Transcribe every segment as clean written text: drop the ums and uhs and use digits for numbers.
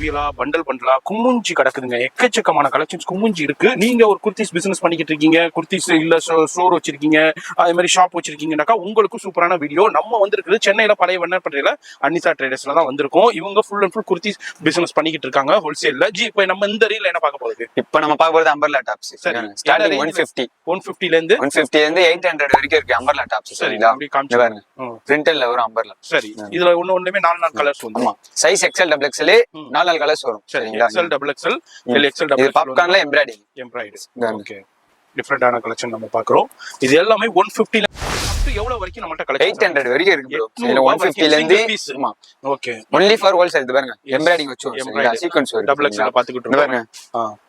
குவியலா பண்டலா குமிஞ்சி கிடக்குதுங்க. எக்கச்சக்கமான கலெக்ஷன்ஸ் குமிஞ்சி இருக்கு. நீங்க ஒரு குர்த்திஸ் பிசினஸ் பண்ணிக்கிட்டு இருக்கீங்க, குர்த்திஸ் இல்ல ஸ்டோர் வச்சிருக்கீங்க, அதே மாதிரி ஷாப் வச்சிருக்கீங்கன்னாக்கா உங்களுக்கு சூப்பரான வீடியோ. நம்ம வந்திருக்குது சென்னையில பழைய வண்ணாரப்பேட்டையில அன்னிசா ட்ரேடர்ஸ்ல தான் வந்திருக்கோம். இவங்க full and full kurtis business பண்ணிக்கிட்டு இருக்காங்க ஹோல்சேல்ல. ஜி இப்போ நம்ம இந்த ரீல்ல என்ன பார்க்க போகுது? இப்போ நம்ம பார்க்க போறது அம்பர்லா டாப்ஸ். சரி, ஸ்டார்டிங் 150 ல இருந்து 800 வரைக்கும் இருக்கு அம்பர்லா டாப்ஸ். சரிங்களா? அப்படி காமிச்சு பாருங்க. பிரிண்டல்ல வரும் அம்பர்லா. சரி, இதுல ஒண்ணுமே 4 கலர்ஸ் வந்து. ஆமா, size XL double XL 4 colours வரும். சரிங்களா? XL double XL L XL double XL பாப்கார்ன்ல எம்ப்ராய்டரி ஓகே, டிஃபரெண்டான கலெக்ஷன் நம்ம பார்க்குறோம். இது எல்லாமே 150 ல எவ்வளவு வரைக்கும் நம்மட்ட கலெக்ஷன்? 800 வரைக்கும் இருக்கு ப்ரோ. இதுல 150 ல இருந்து ஆமா ஓகே, ஒன்லி ஃபார் ஹோல்சேல். இது பாருங்க எம்ப்ராய்டிங் வச்சு வரும், சீக்வென்ஸ் வரும். டபுள் XL பாத்துக்கிட்டு இருக்கோம்.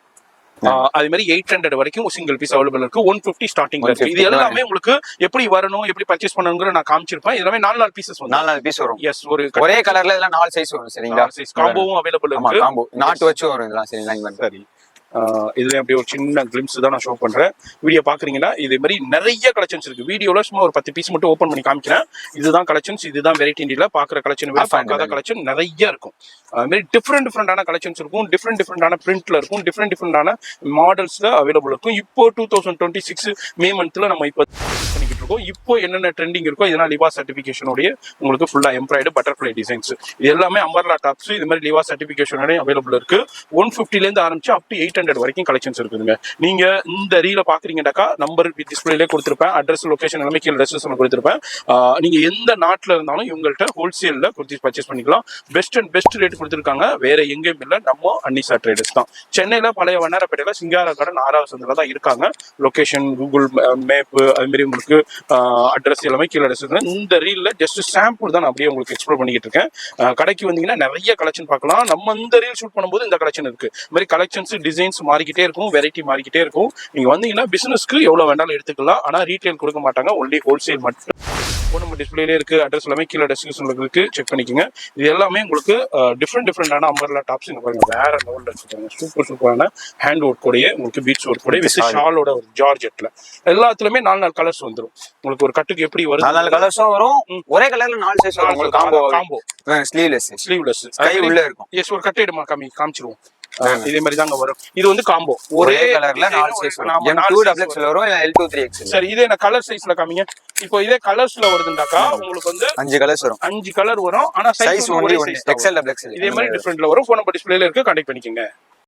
அதே மாதிரி 800 வரைக்கும் சிங்கிள் பீஸ் அவைலபிள் இருக்கு. 150 ஸ்டார்டிங்ல இருக்கு. இது எல்லாமே உங்களுக்கு எப்படி வரணும், எப்படி பர்ச்சேஸ் பண்ணணும்ங்கற நான் காமிச்சிருப்பேன். இதெல்லாம் 4 பீசஸ் வரும். 4 பீஸ் வரும். எஸ், ஒரே கலர்ல இதெல்லாம் 4 சைஸ் வரும். சரிங்களா? காம்போவும் அவைலபிள் இருக்கு. காம்போ நாட் வச்சு வரும் இதெல்லாம். சரிங்களா? சரி, இதுல அப்படியே ஒரு சின்ன கிளிம்ஸ் தான் நான் ஷோ பண்றேன். வீடியோ பாக்குறீங்கன்னா இதே மாதிரி நிறைய கலெக்ஷன்ஸ் இருக்கு. வீடியோல சும்மா ஒரு 10 பீஸ் மட்டும் ஓபன் பண்ணி காமிக்கிறேன். இதுதான் கலெக்ஷன்ஸ், இதுதான் வெரைட்டி. இண்டியில பாக்குற கலெக்ஷன் பார்க்காத கலெக்ஷன் நிறைய இருக்கும். அது மாதிரி டிஃப்ரெண்டான கலெக்ஷன்ஸ் இருக்கும். டிஃப்ரெண்டான பிரிண்ட்ல இருக்கும். டிஃப்ரெண்டான மாடல்ஸ்ல அவைலபிள் இருக்கும். இப்போ 2026 மே மந்த்ல நம்ம இப்போ பண்ணிக்கிட்டு இருக்கோம். இப்போ என்னென்ன ட்ரெண்டிங் இருக்கோ இதெல்லாம் லிவா சர்டிபிகேஷனோட உங்களுக்கு ஃபுல்லா எம்ப்ராய்டு பட்டர்ஃபிளை டிசைன்ஸ். இது எல்லாமே அம்பர்லா டாப்ஸ். இது மாதிரி லிவா சர்டிபிகேஷனோட அவைலபிள் இருக்கு. 150 ல இருந்து ஆரம்பிச்சு அப் டு 800 வரைக்கும் கலெக்ஷன்ஸ் இருக்குதுங்க. நீங்க இந்த ரீல பாக்குறீங்கன்னாக்கா நம்பர் டிஸ்பிளேல கொடுத்திருப்பேன், அட்ரஸ் லொகேஷன் எல்லாமே கீழே டிஸ்கிரிப்ஷன்ல கொடுத்திருப்பேன். நீங்க எந்த நாட்டுல இருந்தாலும் இவங்கள்ட்ட ஹோல்சேல்ல குர்த்திஸ் பர்ச்சேஸ் பண்ணிக்கலாம். பெஸ்ட் அண்ட் பெஸ்ட் ரேட் கொடுத்திருக்காங்க. வேற எங்கேயும் இல்லை, நம்ம அன்னிசா ட்ரேடர்ஸ் தான். சென்னையில பழைய வண்ணாரப்பேட்டையில சிங்கார கடன் 6வது சந்தில தான் இருக்காங்க. லொகேஷன் கூகுள் மேப் அது மாதிரி உங்களுக்கு அட்ரஸ் எல்லாமே கீழே டிஸ்கிரிப்ஷன். இந்த ரீல்ல ஜஸ்ட் சாம்பிள் தான் நான் அப்படியே உங்களுக்கு எக்ஸ்ப்ளோர் பண்ணிக்கிட்டு இருக்கேன். கடைக்கு வந்தீங்கன்னா நிறைய கலெக்ஷன் பார்க்கலாம். நம்ம இந்த ரீல் ஷூட் பண்ணும்போது இந்த கலெக்ஷன் இருக்கு. இந்த மாதிரி கலெக்ஷன்ஸ் டிசைன்ஸ் மாறிக்கிட்டே இருக்கும், வெரைட்டி மாறிக்கிட்டே இருக்கும். நீங்க வந்தீங்கன்னா பிசினஸ்க்கு எவ்வளவு வேண்டாலும் எடுத்துக்கலாம். ஆனா ரீட்டைல் கொடுக்க மாட்டாங்க, ஒன்லி ஹோல்சேல் மட்டும். நம்ம டிஸ்பிளேல இருக்கு, அட்ரஸ் எல்லாமே கீழே டிஸ்கிரிப்ஷன்ல இருக்கு, செக் பண்ணிக்கோங்க. இது எல்லாமே உங்களுக்கு டிஃப்ரெண்டான அம்பர்லா டாப்ஸ். இங்க பாருங்க, வேற லெவல்ல வச்சிருக்காங்க. சூப்பரான ஹேண்ட் ஒர்க் கூடயே உங்களுக்கு பீட்ஸ் ஒர்க் கூட வித் ஷாலோட ஒரு ஜார்ஜெட்ல எல்லாத்துலயுமே 4 கலர்ஸ் வந்துரும். உங்களுக்கு ஒரு கட்டுக்கு எப்படி வரும்? 4 கலர்ஸும் வரும். ஒரே கலர்ல 4 சைஸ் வரும். உங்களுக்கு காம்போ ஸ்லீவ்லெஸ் கை உள்ள இருக்கும். எஸ், ஒரு கட்டு எடுமா காமிச்சிருவோம். இதே மாதிரி தாங்க வரும். இது வந்து காம்போ, ஒரே கலர்ல 4 சைஸ் வரும். M2 டபுள் XL வரும், L2 3XL. சரி, இதே நான் கலர் சைஸ்ல காமிங்க. இப்போ இதே கலர்ஸ்ல வருதுண்டாக்கா உங்களுக்கு வந்து 5 கலர்ஸ் வரும். 5 கலர் வரும். ஆனா சைஸ் ஒரே சைஸ் XL டபுள் XL. இதே மாதிரி டிஃபரெண்ட்ல வரும். ஃபோன் நம்பர் டிஸ்பிளேல இருக்கு, கான்டாக்ட் பண்ணிக்கங்க.